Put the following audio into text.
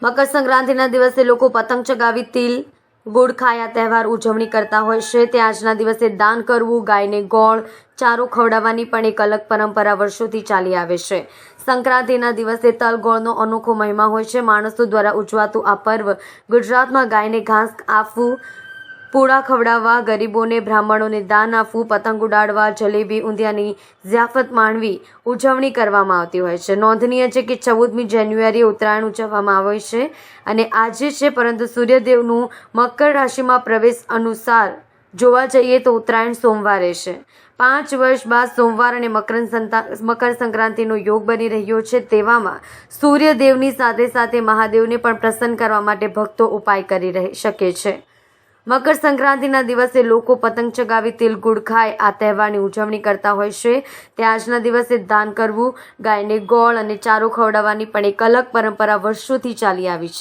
મકર સંક્રાંતિના દિવસે લોકો પતંગ ચગાવી તિલ ગુડ ખાઈ આ તહેવાર ઉજવણી કરતા હોય છે। તે આજના દિવસે દાન કરવું, ગાયને ગોળ ચારો ખવડાવવાની પણ એક અલગ પરંપરા વર્ષોથી ચાલી આવે છે। સંક્રાંતિના દિવસે તલ ગોળનો અનોખો મહિમા હોય છે। માણસો દ્વારા ઉજવાતું આ પર્વ ગુજરાતમાં ગાયને ઘાસ આપવું, પૂળા ખવડાવવા, ગરીબોને બ્રાહ્મણોને દાન આપવું, પતંગ ઉડાડવા, જલેબી ઊંધિયાની ઝિયાફત માણવી ઉજવણી કરવામાં આવતી હોય છે। નોંધનીય છે કે 14મી જાન્યુઆરીએ ઉત્તરાયણ ઉજવવામાં આવે છે અને આજે છે, પરંતુ સૂર્યદેવનું મકર રાશિમાં પ્રવેશ અનુસાર જોવા જઈએ તો ઉત્તરાયણ સોમવારે છે। 5 વર્ષ બાદ સોમવાર અને મકર સંક્રાંતિનો યોગ બની રહ્યો છે। તેવામાં સૂર્યદેવની સાથે સાથે મહાદેવને પણ પ્રસન્ન કરવા માટે ભક્તો ઉપાય કરી શકે છે। મકર સંક્રાંતિના દિવસે લોકો પતંગ ચગાવી તિલ ગુડ ખાઈ આ તહેવારની ઉજવણી કરતા હોય છે। તે આજના દિવસે દાન કરવું, ગાયને ગોળ અને ચારો ખવડાવવાની પણ એક અલગ પરંપરા વર્ષોથી ચાલી આવી છે।